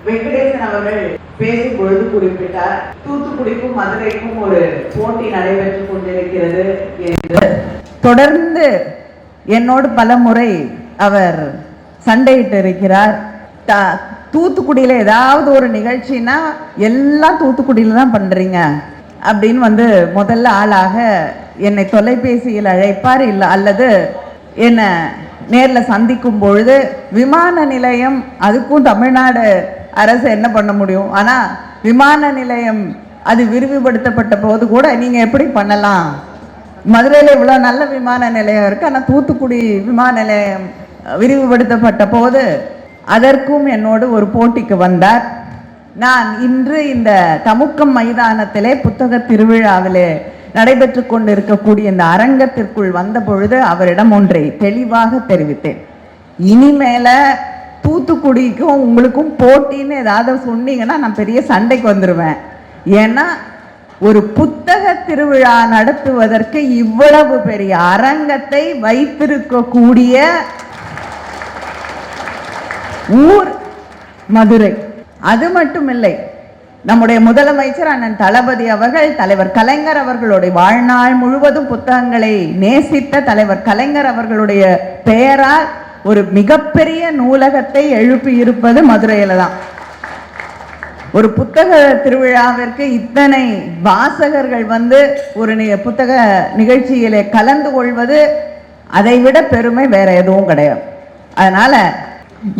வெங்கடேசன் அவர்கள் பேசும் பொழுது குறிப்பிட்டார், தூத்துக்குடிக்கும் மதுரைக்கும் ஒரு போட்டி நடைபெற்றுக் கொண்டிருக்கிறது என்று. தொடர்ந்து என்னோடு பல முறை அவர் சண்டையிட்டு இருக்கிறார். தூத்துக்குடியில ஏதாவது ஒரு நிகழ்ச்சினா எல்லாம் தூத்துக்குடியில தான் பண்றீங்க அப்படின்னு முதல்ல ஆளாக என்னை தொலைபேசியில் அழைப்பார், இல்லை அல்லது என்னை நேரில் சந்திக்கும் பொழுது விமான நிலையம், அதுக்கும் தமிழ்நாடு அரசு என்ன பண்ண முடியும், ஆனால் விமான நிலையம் அது விரிவுபடுத்தப்பட்ட போது கூட நீங்கள் எப்படி பண்ணலாம், மதுரையில் இவ்வளோ நல்ல விமான நிலையம் இருக்குது, ஆனால் தூத்துக்குடி விமான நிலையம் விரிவுபடுத்தப்பட்ட போது அதற்கும் என்னோடு ஒரு போட்டிக்கு வந்தார். நான் இன்று இந்த தமுக்கம் மைதானத்திலே புத்தக திருவிழாவிலே நடைபெற்று கொண்டிருக்கக்கூடிய இந்த அரங்கத்திற்குள் வந்த பொழுது அவரிடம் ஒன்றை தெளிவாக தெரிவித்தேன். இனிமேல தூத்துக்குடிக்கும் உங்களுக்கும் போட்டின்னு ஏதாவது சொன்னீங்கன்னா நான் பெரிய சண்டைக்கு வந்துடுவேன். ஏன்னா ஒரு புத்தக திருவிழா நடத்துவதற்கு இவ்வளவு பெரிய அரங்கத்தை வைத்திருக்கக்கூடிய ஊர் மதுரை. அது மட்டும் இல்லை, நம்முடைய முதலமைச்சர் அண்ணன் தளபதி அவர்கள், தலைவர் கலைஞர் அவர்களுடைய வாழ்நாள் முழுவதும் புத்தகங்களை நேசித்த தலைவர் கலைஞர் அவர்களுடைய பெயரால் ஒரு மிகப்பெரிய நூலகத்தை எழுப்பி இருப்பது மதுரையில தான். ஒரு புத்தக திருவிழாவிற்கு இத்தனை வாசகர்கள் ஒரு புத்தக நிகழ்ச்சியிலே கலந்து கொள்வது அதை விட பெருமை வேற எதுவும் கிடையாது. அதனால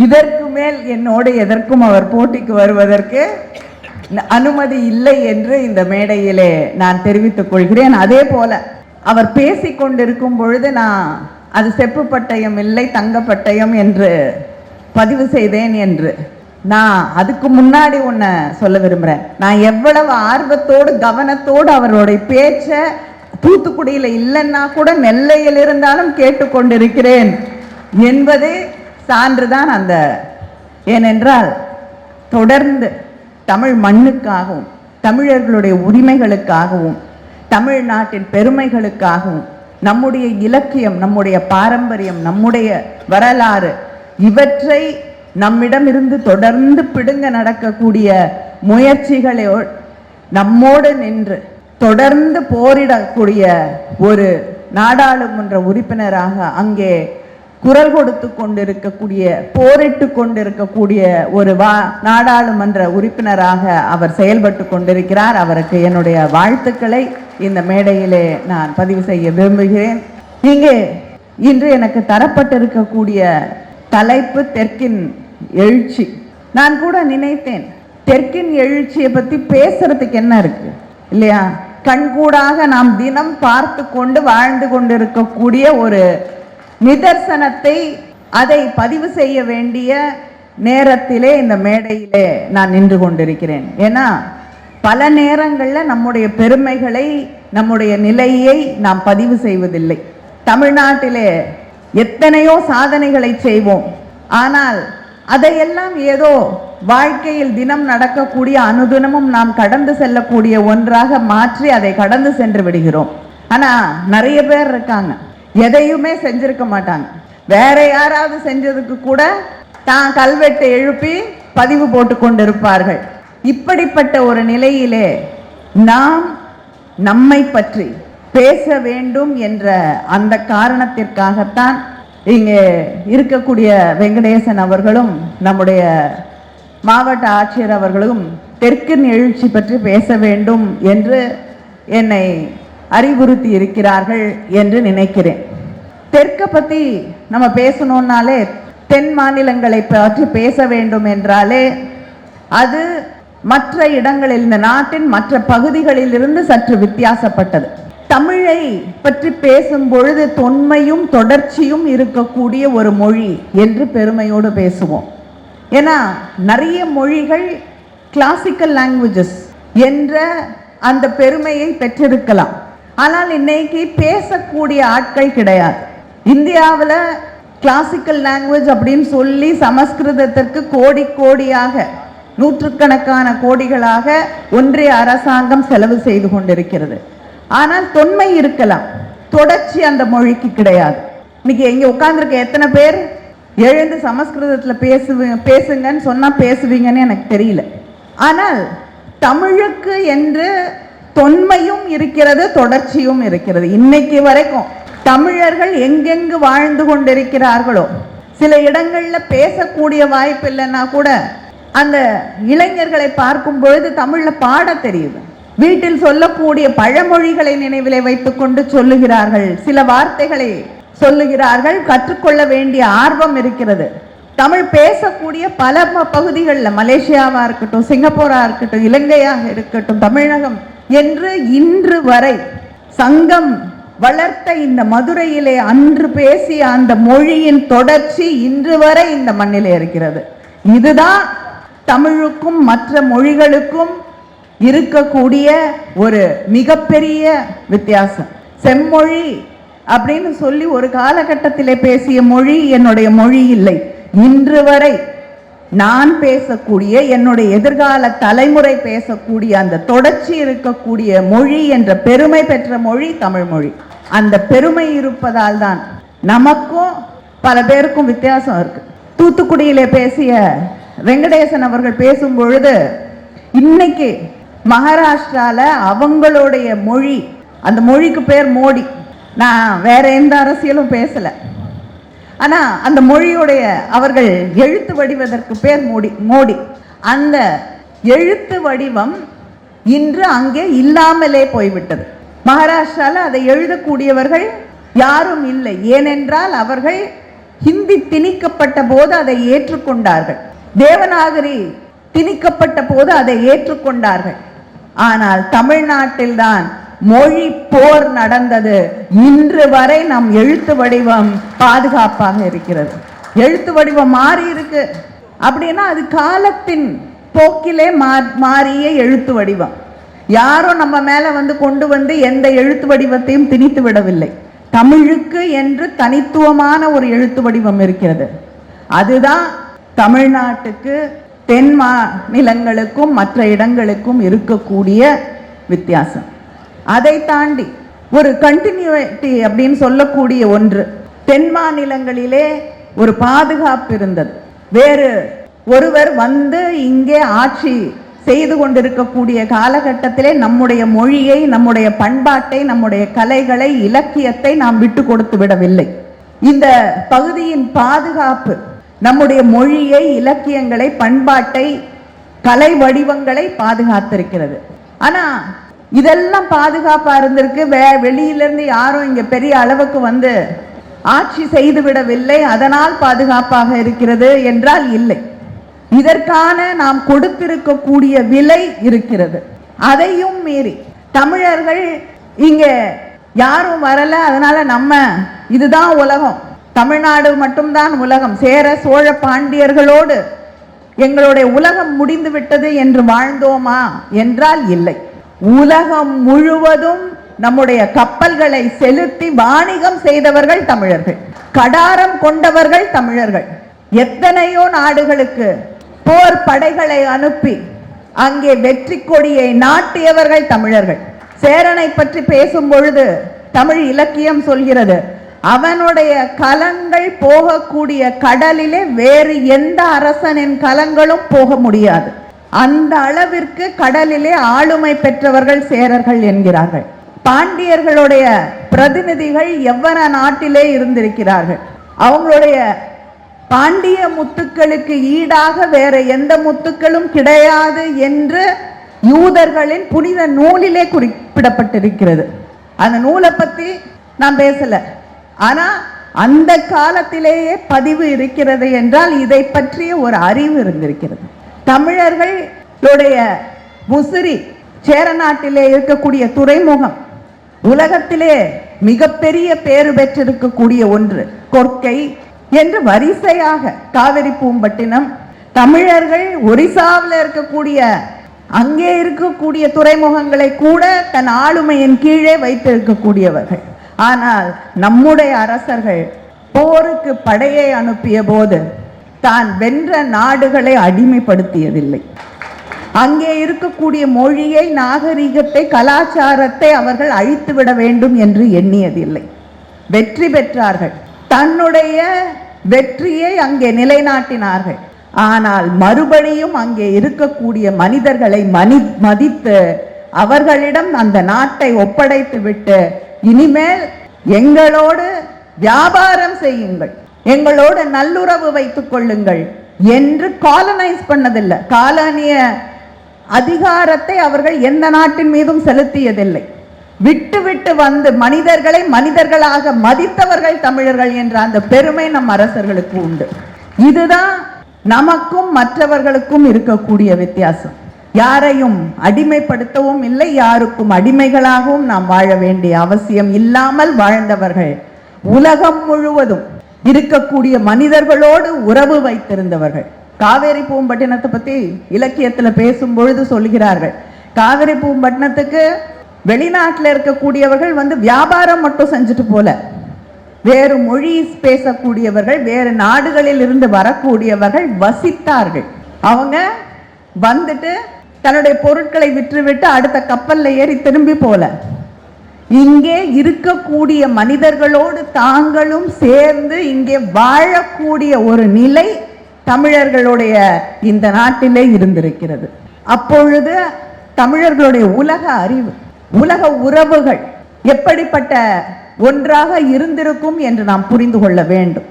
இதற்கு மேல் என்னோடு எதற்கும் அவர் போட்டிக்கு வருவதற்கு அனுமதி இல்லை என்று இந்த மேடையிலே நான் தெரிவித்துக் கொள்கிறேன். அதே போல அவர் பேசிக்கொண்டிருக்கும் பொழுது நான் அது செப்பு பட்டயம் இல்லை தங்க பட்டயம் என்று பதிவு செய்தேன் என்று நான் அதுக்கு முன்னாடி ஒன்ன சொல்ல விரும்புகிறேன். நான் எவ்வளவு ஆர்வத்தோடு கவனத்தோடு அவருடைய பேச்சை தூத்துக்குடியில் இல்லைன்னா கூட நெல்லையில் இருந்தாலும் கேட்டுக்கொண்டிருக்கிறேன் என்பதே சான்றுதான். ஏனென்றால் தொடர்ந்து தமிழ் மண்ணுக்காகவும் தமிழர்களுடைய உரிமைகளுக்காகவும் தமிழ்நாட்டின் பெருமைகளுக்காகவும் நம்முடைய இலக்கியம், நம்முடைய பாரம்பரியம், நம்முடைய வரலாறு இவற்றை நம்மிடமிருந்து தொடர்ந்து பிடுங்க நடக்கக்கூடிய முயற்சிகளை நம்மோடு நின்று தொடர்ந்து போரிடக்கூடிய ஒரு நாடாளுமன்ற உறுப்பினராக அங்கே குரல் கொடுத்து கொண்டிருக்கக்கூடிய, போரிட்டு கொண்டிருக்கக்கூடிய ஒரு நாடாளுமன்ற உறுப்பினராக அவர் செயல்பட்டு கொண்டிருக்கிறார். அவருக்கு என்னுடைய வாழ்த்துக்களை இந்த மேடையிலே நான் பதிவு செய்ய விரும்புகிறேன். இங்கே இன்று எனக்கு தரப்பட்டிருக்கக்கூடிய தலைப்பு தெற்கின் எழுச்சி. நான் கூட நினைத்தேன், தெற்கின் எழுச்சியை பற்றி பேசுறதுக்கு என்ன இருக்கு இல்லையா? கண்கூடாக நாம் தினம் பார்த்து கொண்டு வாழ்ந்து கொண்டிருக்கக்கூடிய ஒரு நிதர்சனத்தை அதை பதிவு செய்ய வேண்டிய நேரத்திலே இந்த மேடையிலே நான் நின்று கொண்டிருக்கிறேன். ஏன்னா பல நேரங்களில் நம்முடைய பெருமைகளை, நம்முடைய நிலையை நாம் பதிவு செய்வதில்லை. தமிழ்நாட்டிலே எத்தனையோ சாதனைகளை செய்வோம், ஆனால் அதையெல்லாம் ஏதோ வாழ்க்கையில் தினம் நடக்கக்கூடிய அனுதினமும் நாம் கடந்து செல்லக்கூடிய ஒன்றாக மாற்றி அதை கடந்து சென்று விடுகிறோம். ஆனா நிறைய பேர் இருக்காங்க, எதையுமே செஞ்சிருக்க மாட்டாங்க. வேற யாராவது செஞ்சதுக்கு கூட தான் கல்வெட்டை எழுப்பி பதிவு போட்டு கொண்டிருப்பார்கள். இப்படிப்பட்ட ஒரு நிலையிலே நாம் நம்மை பற்றி பேச வேண்டும் என்ற அந்த காரணத்திற்காகத்தான் இங்கே இருக்கக்கூடிய வெங்கடேசன் அவர்களும் நம்முடைய மாவட்ட ஆட்சியர் அவர்களும் தெற்கின் எழுச்சி பற்றி பேச வேண்டும் என்று என்னை அறிவுறுத்தி இருக்கிறார்கள் என்று நினைக்கிறேன். தெற்கை பற்றி நம்ம பேசணும்னாலே, தென் மாநிலங்களை பற்றி பேச வேண்டும் என்றாலே அது மற்ற இடங்களில், இந்த நாட்டின் மற்ற பகுதிகளில் இருந்து சற்று வித்தியாசப்பட்டது. தமிழை பற்றி பேசும் பொழுது தொன்மையும் தொடர்ச்சியும் இருக்கக்கூடிய ஒரு மொழி என்று பெருமையோடு பேசுவோம். ஏன்னா நிறைய மொழிகள் கிளாசிக்கல் லாங்குவேஜஸ் என்ற அந்த பெருமையை பெற்றிருக்கலாம், ஆனால் இன்னைக்கு பேசக்கூடிய ஆட்கள் கிடையாது. இந்தியாவில் கிளாசிக்கல் லாங்குவேஜ் அப்படின்னு சொல்லி சமஸ்கிருதத்திற்கு கோடி கோடியாக, நூற்றுக்கணக்கான கோடிகளாக ஒன்றிய அரசாங்கம் செலவு செய்து கொண்டிருக்கிறது. ஆனால் தொன்மை இருக்கலாம், தொடர்ச்சி அந்த மொழிக்கு கிடையாது. இன்னைக்கு எங்க உட்கார்ந்துருக்க எத்தனை பேர் எழுந்து சமஸ்கிருதத்தில் பேசுங்கன்னு சொன்னால் பேசுவீங்கன்னு எனக்கு தெரியல. ஆனால் தமிழுக்கு என்று தொன்மையும் இருக்கிறது, தொடர்ச்சியும் இருக்கிறது. இன்னைக்கு வரைக்கும் தமிழர்கள் எங்கெங்கு வாழ்ந்து கொண்டிருக்கிறார்களோ, சில இடங்கள்ல பேசக்கூடிய வாய்ப்பு இல்லைன்னா கூட அந்த இளைஞர்களை பார்க்கும் பொழுது தமிழ்ல பாட தெரியுது. வீட்டில் சொல்லக்கூடிய பழமொழிகளை நினைவிலே வைத்துக் கொண்டு சொல்லுகிறார்கள், சில வார்த்தைகளை சொல்லுகிறார்கள், கற்றுக்கொள்ள வேண்டிய ஆர்வம் இருக்கிறது. தமிழ் பேசக்கூடிய பல பகுதிகளில், மலேசியாவா இருக்கட்டும், சிங்கப்பூரா இருக்கட்டும், இலங்கையாக இருக்கட்டும், தமிழகம் என்று இன்று வரை சங்கம் வளர்த்த இந்த மதுரையிலே அன்று பேசிய அந்த மொழியின் தொடர்ச்சி இன்று வரை இந்த மண்ணிலே இருக்கிறது. இதுதான் தமிழுக்கும் மற்ற மொழிகளுக்கும் இருக்கக்கூடிய ஒரு மிகப்பெரிய வித்தியாசம். செம்மொழி அப்படின்னு சொல்லி ஒரு காலகட்டத்திலே பேசிய மொழி என்னுடைய மொழி இல்லை. இன்று வரை நான் பேசக்கூடிய, என்னுடைய எதிர்கால தலைமுறை பேசக்கூடிய அந்த தொடர்ச்சி இருக்கக்கூடிய மொழி என்ற பெருமை பெற்ற மொழி தமிழ் மொழி. அந்த பெருமை இருப்பதால் தான் நமக்கும் பல பேருக்கும் வித்தியாசம் இருக்கு. தூத்துக்குடியிலே பேசிய வெங்கடேசன் அவர்கள் பேசும் பொழுது, இன்னைக்கு மகாராஷ்டிரால அவங்களுடைய மொழி, அந்த மொழிக்கு பேர் மோடி. நான் வேற எந்த அரசியலும் பேசல, ஆனா அந்த மொழியுடைய அவர்கள் எழுத்து வடிவதற்கு பேர் மோடி. அந்த எழுத்து வடிவம் இன்று அங்கே இல்லாமலே போய்விட்டது. மகாராஷ்டிரால அதை எழுதக்கூடியவர்கள் யாரும் இல்லை. ஏனென்றால் அவர்கள் ஹிந்தி திணிக்கப்பட்ட போது அதை ஏற்றுக்கொண்டார்கள், தேவநாகரி திணிக்கப்பட்ட போது அதை ஏற்றுக்கொண்டார்கள். ஆனால் தமிழ்நாட்டில் தான் மொழி போர் நடந்தது. இன்று வரை நம் எழுத்து வடிவம் பாதுகாப்பாக இருக்கிறது. எழுத்து வடிவம் மாறி இருக்கு அப்படின்னா அது காலத்தின் போக்கிலே மாறிய எழுத்து வடிவம். யாரும் நம்ம மேல கொண்டு வந்து எந்த எழுத்து வடிவத்தையும் திணித்து விடவில்லை. தமிழுக்கு என்று தனித்துவமான ஒரு எழுத்து வடிவம் இருக்கிறது. அதுதான் தமிழ்நாட்டுக்கு, தென் மாநிலங்களுக்கும் மற்ற இடங்களுக்கும் இருக்கக்கூடிய வித்தியாசம். அதை தாண்டி ஒரு கண்டினியூட்டி அப்படின்னு சொல்லக்கூடிய ஒன்று, தென் மாநிலங்களிலே ஒரு பாதுகாப்பு இருந்தது. வேறு ஒருவர் இங்கே ஆட்சி செய்து கொண்டிருக்கக்கூடிய காலகட்டத்திலே நம்முடைய மொழியை, நம்முடைய பண்பாட்டை, நம்முடைய கலைகளை, இலக்கியத்தை நாம் விட்டு கொடுத்து விடவில்லை. இந்த பகுதியின் பாதுகாப்பு நம்முடைய மொழியை, இலக்கியங்களை, பண்பாட்டை, கலை வடிவங்களை பாதுகாத்திருக்கிறது. ஆனா இதெல்லாம் பாதுகாப்பா இருந்திருக்கு. வெளியிலிருந்து யாரும் இங்க பெரிய அளவுக்கு ஆட்சி செய்து விடவில்லை, அதனால் பாதுகாப்பாக இருக்கிறது என்றால் இல்லை. இதற்கான நாம் கொடுத்திருக்கக்கூடிய விலை இருக்கிறது. அதையும் மீறி தமிழர்கள் இங்க யாரும் வரல, அதனால நம்ம இதுதான் உலகம், தமிழ்நாடு மட்டும்தான் உலகம், சேர சோழ பாண்டியர்களோடு எங்களுடைய உலகம் முடிந்து விட்டது என்று வாழ்ந்தோமா என்றால் இல்லை. உலகம் முழுவதும் நம்முடைய கப்பல்களை செலுத்தி வாணிகம் செய்தவர்கள் தமிழர்கள், கடாரம் கொண்டவர்கள் தமிழர்கள். எத்தனையோ நாடுகளுக்கு போர் படைகளை அனுப்பி அங்கே வெற்றி கொடியை நாட்டியவர்கள் தமிழர்கள். சேரனை பற்றி பேசும் பொழுது தமிழ் இலக்கியம் சொல்கிறது, அவனுடைய கலங்கள் போகக்கூடிய கடலிலே வேறு எந்த அரசனின் கலங்களும் போக முடியாது. அந்த அளவிற்கு கடலிலே ஆளுமை பெற்றவர்கள் சேரர்கள் என்கிறார்கள். பாண்டியர்களுடைய பிரதிநிதிகள் எவ்வன நாட்டிலே இருந்திருக்கிறார்கள். அவங்களுடைய பாண்டிய முத்துக்களுக்கு ஈடாக வேற எந்த முத்துக்களும் கிடையாது என்று யூதர்களின் புனித நூலிலே குறிப்பிடப்பட்டிருக்கிறது. அந்த நூலை பத்தி நான் பேசல, ஆனா அந்த காலத்திலேயே பதிவு இருக்கிறது என்றால் இதை பற்றிய ஒரு அறிவு இருந்திருக்கிறது. தமிழர்களுடைய முசிறி, சேர நாட்டிலே இருக்கக்கூடிய துறைமுகம் உலகத்திலே மிகப்பெரிய பேறு பெற்றிருக்கக்கூடிய ஒன்று. கொர்க்கை என்று வரிசையாக காவிரி பூம்பட்டினம், தமிழர்கள் ஒரிசாவில் இருக்கக்கூடிய அங்கே இருக்கக்கூடிய துறைமுகங்களை கூட தன் ஆளுமையின் கீழே வைத்திருக்கக்கூடியவர்கள். ஆனால் நம்முடைய அரசர்கள் போருக்கு படையை அனுப்பிய போது தான் வென்ற நாடுகளை அடிமைப்படுத்தியதில்லை. அங்கே இருக்கக்கூடிய மொழியை, நாகரிகத்தை, கலாச்சாரத்தை அவர்கள் அழித்துவிட வேண்டும் என்று எண்ணியதில்லை. வெற்றி பெற்றார்கள். தன்னுடைய வெற்றியை அங்கே நிலைநாட்டினார்கள். ஆனால் மறுபடியும் அங்கே இருக்கக்கூடிய மனிதர்களை மதித்து அவர்களிடம் அந்த நாட்டை ஒப்படைத்து விட்டு இனிமேல் எங்களோடு வியாபாரம் செய்யுங்கள், எங்களோடு நல்லுறவு வைத்துக் கொள்ளுங்கள் என்று காலனைஸ் பண்ணதில்லை. காலனிய அதிகாரத்தை அவர்கள் எந்த நாட்டின் மீதும் செலுத்தியதில்லை. விட்டு விட்டு வந்து மனிதர்களை மனிதர்களாக மதித்தவர்கள் தமிழர்கள் என்ற அந்த பெருமை நம் அரசர்களுக்கு உண்டு. இதுதான் நமக்கும் மற்றவர்களுக்கும் இருக்கக்கூடிய வித்தியாசம். யாரையும் அடிமைப்படுத்தவும் இல்லை, யாருக்கும் அடிமைகளாகவும் நாம் வாழ வேண்டிய அவசியம் இல்லாமல் வாழ்ந்தவர்கள். உலகம் முழுவதும் இருக்கக்கூடிய மனிதர்களோடு உறவு வைத்திருந்தவர்கள். காவேரி பூம்பட்டினத்தை பத்தி இலக்கியத்துல பேசும் பொழுது சொல்கிறார்கள், காவேரி பூம்பட்டினத்துக்கு வெளிநாட்டில் இருக்கக்கூடியவர்கள் வந்து வியாபாரம் மட்டும் செஞ்சுட்டு போல, வேறு மொழி பேசக்கூடியவர்கள், வேறு நாடுகளில் இருந்து வரக்கூடியவர்கள் வசித்தார்கள். அவங்க வந்துட்டு தன்னுடைய பொருட்களை விற்றுவிட்டு அடுத்த கப்பல்ல ஏறி திரும்பி போல, இங்கே இருக்கக்கூடிய மனிதர்களோடு தாங்களும் சேர்ந்து இங்கே வாழக்கூடிய ஒரு நிலை தமிழர்களுடைய இந்த நாட்டிலே இருந்திருக்கிறது. அப்பொழுது தமிழர்களுடைய உலக அறிவு, உலக உறவுகள் எப்படிப்பட்ட ஒன்றாக இருந்திருக்கும் என்று நாம் புரிந்து கொள்ள வேண்டும்.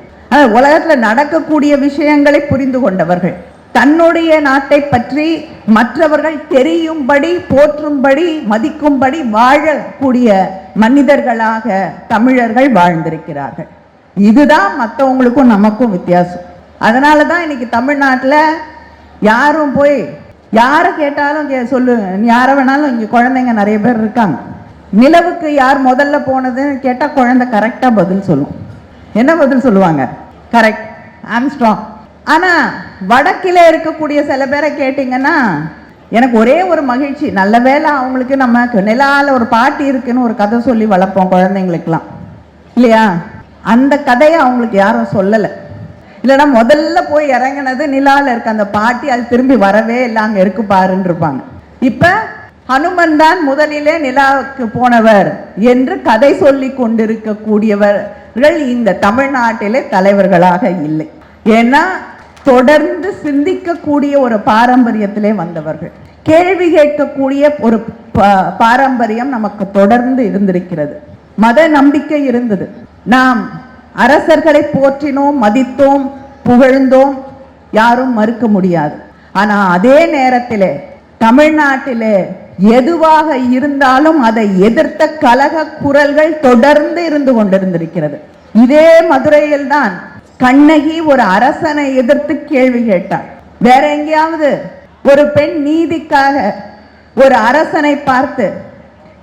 உலகத்தில் நடக்கக்கூடிய விஷயங்களை புரிந்து கொண்டவர்கள், தன்னுடைய நாட்டை பற்றி மற்றவர்கள் தெரியும்படி, போற்றும்படி, மதிக்கும்படி வாழக்கூடிய மனிதர்களாக தமிழர்கள் வாழ்ந்திருக்கிறார்கள். இதுதான் மற்றவங்களுக்கும் நமக்கும் வித்தியாசம். அதனால தான் இன்னைக்கு தமிழ்நாட்டில் யாரும் போய் யாரை கேட்டாலும் சொல்லு, யாரை வேணாலும் இங்கே குழந்தைங்க நிறைய பேர் இருக்காங்க. நிலவுக்கு யார் முதல்ல போனதுன்னு கேட்டால் குழந்தை கரெக்டாக பதில் சொல்லும். என்ன பதில் சொல்லுவாங்க? Correct, Armstrong. ஆனால் வடக்கில் இருக்கக்கூடிய சில பேரை கேட்டிங்கன்னா எனக்கு ஒரே ஒரு மகிழ்ச்சி, நல்ல வேளை அவங்களுக்கு நமக்கு நிலாவில் ஒரு பாட்டி இருக்குன்னு ஒரு கதை சொல்லி வளர்ப்போம் குழந்தைங்களுக்கெல்லாம், இல்லையா? அந்த கதையை அவங்களுக்கு யாரும் சொல்லலை. இல்லைன்னா முதல்ல போய் இறங்கினது நிலாவில் இருக்க அந்த பாட்டி, அது திரும்பி வரவே இல்லை, அங்கே இருக்கு பாருன்னு இருப்பாங்க. இப்போ ஹனுமன் தான் முதலிலே நிலாவுக்கு போனவர் என்று கதை சொல்லி கொண்டிருக்கக்கூடியவர்கள் இந்த தமிழ்நாட்டிலே தலைவர்களாக இல்லை. ஏன்னா தொடர்ந்து சிந்திக்கக்கூடிய ஒரு பாரம்பரியத்திலே வந்தவர்கள், கேள்வி கேட்கக்கூடிய ஒரு பாரம்பரியம் நமக்கு தொடர்ந்து இருந்திருக்கிறது. மத நம்பிக்கை இருந்தது. நாம் அரசர்களை போற்றினோம், மதித்தோம், புகழ்ந்தோம், யாரும் மறுக்க முடியாது. ஆனா அதே நேரத்திலே தமிழ்நாட்டிலே எதுவாக இருந்தாலும் அதை எதிர்த்த கலக குரல்கள் தொடர்ந்து இருந்து கொண்டிருந்திருக்கிறது. இதே மதுரையில் தான் கண்ணகி ஒரு அரசனை எதிர்த்து கேள்வி கேட்டார். வேற எங்கேயாவது ஒரு பெண் நீதிக்காக ஒரு அரசனை பார்த்து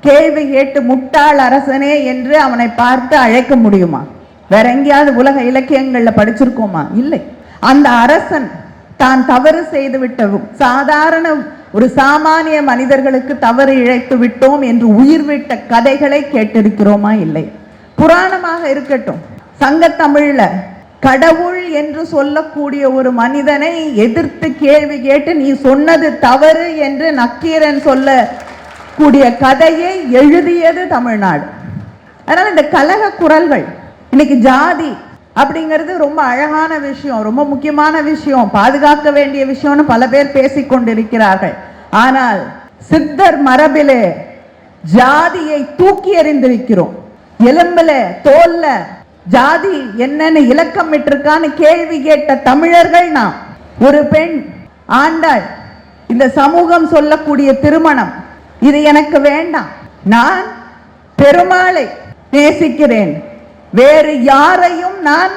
கேள்வி கேட்டு முட்டாள் அரசனே என்று அவனை பார்த்து அழைக்க முடியுமா? வேற எங்கேயாவது உலக இலக்கியங்கள்ல படிச்சிருக்கோமா? இல்லை. அந்த அரசன் தான் தவறு செய்து விட்டவும், சாதாரண ஒரு சாமானிய மனிதர்களுக்கு தவறு இழைத்து விட்டோம் என்று உயிர் விட்ட கதைகளை கேட்டிருக்கிறோமா? இல்லை. புராணமாக இருக்கட்டும், சங்க தமிழ்ல கடவுள் என்று சொல்லக்கூடிய ஒரு மனிதனை எதிர்த்து கேள்வி கேட்டு நீ சொன்னது தவறு என்று நக்கீரன் சொல்லக்கூடிய கதையை எழுதியது தமிழ்நாடு. அதனால இந்த கலக குரல்கள், இன்னைக்கு ஜாதி அப்படிங்கிறது ரொம்ப அழகான விஷயம், ரொம்ப முக்கியமான விஷயம், பாதுகாக்க வேண்டிய விஷயம்னு பல பேர் பேசிக்கொண்டிருக்கிறார்கள். ஆனால் சித்தர் மரபிலே ஜாதியை தூக்கி எறிந்திருக்கிறோம். எலும்புல தோல்ல ஜாதி என்னன்னு இலக்கம் விட்டிருக்கான்னு கேள்வி கேட்ட தமிழர்கள் நாம். ஒரு பெண் ஆண்டாள் இந்த சமூகம் சொல்லக்கூடிய திருமணம், இது எனக்கு வேண்டாம், நான் பெருமாளை நேசிக்கிறேன், வேறு யாரையும் நான்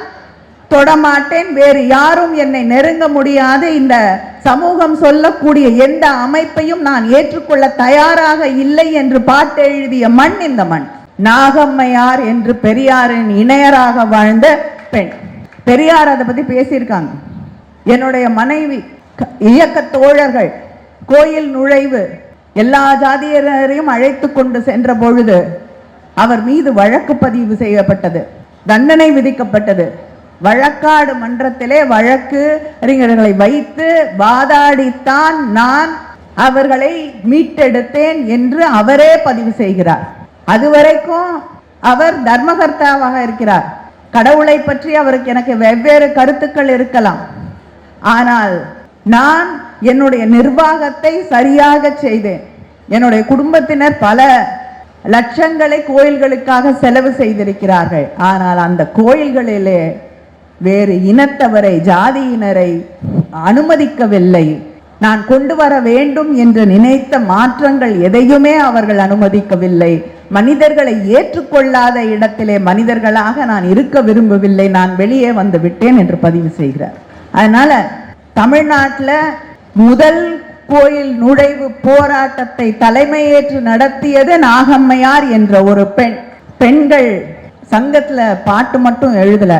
தொடமாட்டேன், வேறு யாரும் என்னை நெருங்க முடியாது, இந்த சமூகம் சொல்லக்கூடிய எந்த அமைப்பையும் நான் ஏற்றுக்கொள்ள தயாராக இல்லை என்று பாட்டு எழுதிய மண் இந்த மண். நாகம்மையார் என்று பெரியாரின் இணையராக வாழ்ந்த பெண். பெரியார் அதை பத்தி பேசியிருக்காங்க. என்னுடைய மனைவி இயக்க தோழர்கள் கோயில் நுழைவு எல்லா ஜாதியினரையும் அழைத்து கொண்டு சென்ற பொழுது அவர் மீது வழக்கு பதிவு செய்யப்பட்டது, தண்டனை விதிக்கப்பட்டது. வழக்காடு மன்றத்திலே வழக்கு அறிஞர்களை வைத்து வாதாடித்தான் நான் அவர்களை மீட்டெடுத்தேன் என்று அவரே பதிவு செய்கிறார். அதுவரைக்கும் அவர் தர்மகர்த்தாவாக இருக்கிறார். கடவுளை பற்றி அவருக்கு எனக்கு வெவ்வேறு கருத்துக்கள் இருக்கலாம். ஆனால் நான் என்னுடைய நிர்வாகத்தை சரியாக செய்தேன். என்னுடைய குடும்பத்தினர் பல லட்சங்களை கோயில்களுக்காக செலவு செய்திருக்கிறார்கள். ஆனால் அந்த கோயில்களிலே வேறு இனத்தவரை, ஜாதியினரை அனுமதிக்கவில்லை. நான் கொண்டு வர வேண்டும் என்று நினைத்த மாற்றங்கள் எதையுமே அவர்கள் அனுமதிக்கவில்லை. மனிதர்களை ஏற்றுக்கொள்ளாத இடத்திலே மனிதர்களாக நான் இருக்க விரும்பவில்லை, நான் வெளியே வந்து விட்டேன் என்று பதிவு செய்கிறார். அதனால தமிழ்நாட்டில் முதல் கோயில் நுழைவு போராட்டத்தை தலைமையேற்று நடத்தியது நாகம்மையார் என்ற ஒரு பெண்கள் சங்கத்துல பாட்டு மட்டும் எழுதல,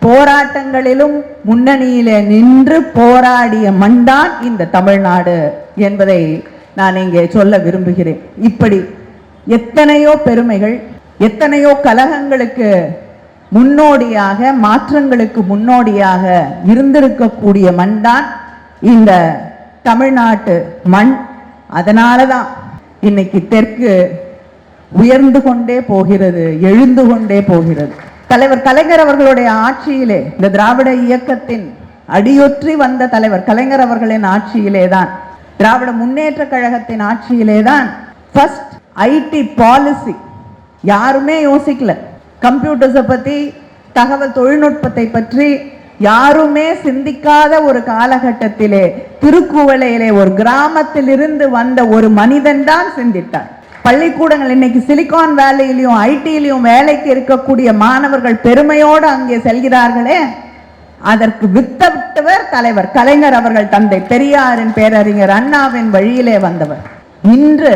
போராட்டங்களிலும் முன்னணியிலே நின்று போராடிய மண்தான் இந்த தமிழ்நாடு என்பதை நான் இங்கே சொல்ல விரும்புகிறேன். இப்படி எத்தனையோ பெருமைகள், எத்தனையோ கலகங்களுக்கு முன்னோடியாக, மாற்றங்களுக்கு முன்னோடியாக இருந்திருக்கக்கூடிய மண் தான் இந்த தமிழ்நாட்டு மண். அதனால தான் இன்னைக்கு தெற்கு உயர்ந்து கொண்டே போகிறது, எழுந்து கொண்டே போகிறது. தலைவர் கலைஞர் அவர்களுடைய ஆட்சியிலே, இந்த திராவிட இயக்கத்தின் அடியொற்றி வந்த தலைவர் கலைஞர் அவர்களின் ஆட்சியிலே தான், திராவிட முன்னேற்ற கழகத்தின் ஆட்சியிலே தான் ஃபர்ஸ்ட் ஐடி பாலிசி யாருமே யோசிக்கல. கம்ப்யூட்டர்ஸை பற்றி, தகவல் தொழில்நுட்பத்தை பற்றி யாருமே சிந்திக்காத ஒரு காலகட்டத்திலே திருக்குவளையிலே ஒரு கிராமத்தில் இருந்து வந்த ஒரு மனிதன் தான் சிந்தித்தார். பள்ளிக்கூடங்கள் இன்னைக்கு சிலிகான் வேலையிலையும் ஐடியிலையும் வேலைக்கு இருக்கக்கூடிய மாணவர்கள் பெருமையோடு அங்கே செல்கிறார்களே, அதற்கு வித்தவிட்டவர் தலைவர் கலைஞர் அவர்கள். தந்தை பெரியாரின், பேரறிஞர் அண்ணாவின் வழியிலே வந்தவர். இன்று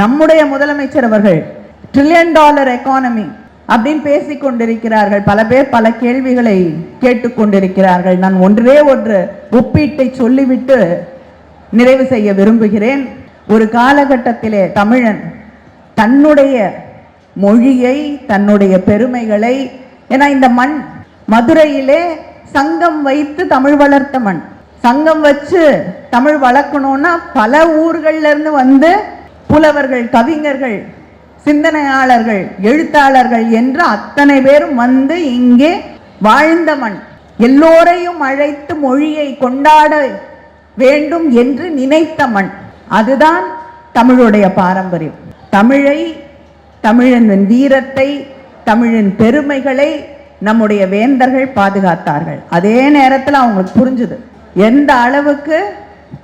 நம்முடைய முதலமைச்சர் அவர்கள் $1 trillion எக்கானமி அப்படின்னு பேசிக் கொண்டிருக்கிறார்கள். பல பேர் பல கேள்விகளை கேட்டுக்கொண்டிருக்கிறார்கள். நான் ஒன்றே ஒன்று ஒப்பீட்டை சொல்லிவிட்டு நிறைவு செய்ய விரும்புகிறேன். ஒரு காலகட்டத்திலே தமிழன் தன்னுடைய மொழியை, தன்னுடைய பெருமைகளை, ஏன்னா இந்த மண் மதுரையிலே சங்கம் வைத்து தமிழ் வளர்த்த மண். சங்கம் வச்சு தமிழ் வளர்க்கணும்னா பல ஊர்கள்ல இருந்து வந்து புலவர்கள், கவிஞர்கள், சிந்தனையாளர்கள், எழுத்தாளர்கள் என்று அத்தனை பேரும் வந்து இங்கே வாழ்ந்த மண். எல்லோரையும் அழைத்து மொழியை கொண்டாட வேண்டும் என்று நினைத்த மண். அதுதான் தமிழுடைய பாரம்பரியம். தமிழை, தமிழின் வீரத்தை, தமிழின் பெருமைகளை நம்முடைய வேந்தர்கள் பாதுகாத்தார்கள். அதே நேரத்தில் அவங்களுக்கு புரிஞ்சுது எந்த அளவுக்கு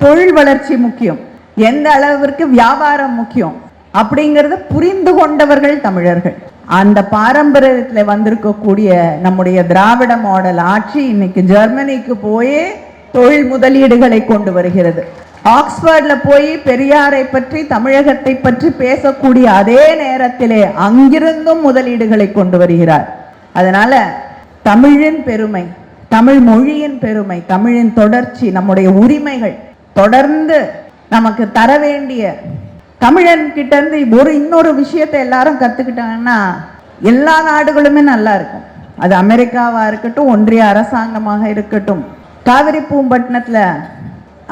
தொழில் வளர்ச்சி முக்கியம், எந்த அளவிற்கு வியாபாரம் முக்கியம் அப்படிங்கிறத புரிந்து கொண்டவர்கள் தமிழர்கள். அந்த பாரம்பரியத்தில் வந்திருக்கக்கூடிய நம்முடைய திராவிட மாடல் ஆட்சி இன்னைக்கு ஜெர்மனிக்கு போய் தொழில் முதலீடுகளை கொண்டு வருகிறது. ஆக்ஸ்போர்ட்ல போய் பெரியாரை பற்றி, தமிழகத்தை பற்றி பேசக்கூடிய அதே நேரத்திலே அங்கிருந்தும் முதலீடுகளை கொண்டு வருகிறார். அதனால தமிழின் பெருமை, தமிழ் மொழியின் பெருமை, தமிழின் தொடர்ச்சி, நம்முடைய உரிமைகள் தொடர்ந்து நமக்கு தர வேண்டிய, தமிழன் கிட்ட இருந்து இன்னொரு விஷயத்தை எல்லாரும் கத்துக்கிட்டாங்கன்னா எல்லா நாடுகளுமே நல்லா இருக்கும். அது அமெரிக்காவா இருக்கட்டும், ஒன்றிய அரசாங்கமாக இருக்கட்டும். காவிரி பூம்பட்டினத்துல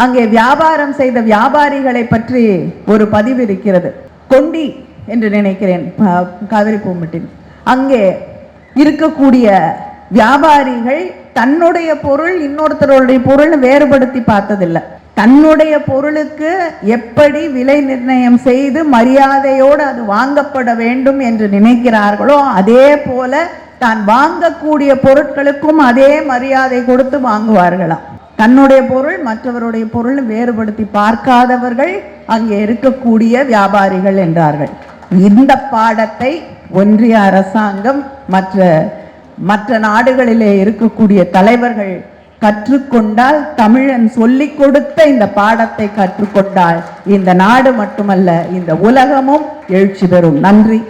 அங்கே வியாபாரம் செய்த வியாபாரிகளை பற்றி ஒரு பதிவு இருக்கிறது. கொண்டி என்று நினைக்கிறேன், காவிரி பூம்பட்டினம். அங்கே இருக்கக்கூடிய வியாபாரிகள் தன்னுடைய பொருள் இன்னொருத்தருடைய பொருள் வேறுபடுத்தி பார்த்ததில்லை. தன்னுடைய பொருளுக்கு எப்படி விலை நிர்ணயம் செய்து மரியாதையோடு அது வாங்கப்பட வேண்டும் என்று நினைக்கிறார்களோ, அதே போல தான் வாங்கக்கூடிய பொருட்களுக்கும் அதே மரியாதை கொடுத்து வாங்குவார்களாம். தன்னுடைய பொருள் மற்றவருடைய பொருள் வேறுபடுத்தி பார்க்காதவர்கள் அங்கே இருக்கக்கூடிய வியாபாரிகள் என்றார்கள். இந்த பாடத்தை ஒன்றிய அரசாங்கம், மற்ற நாடுகளிலே இருக்கக்கூடிய தலைவர்கள் கற்றுக்கொண்டால், தமிழன் சொல்லிக் கொடுத்த இந்த பாடத்தை கற்றுக்கொண்டால் இந்த நாடு மட்டுமல்ல இந்த உலகமும் எழுச்சி பெறும். நன்றி.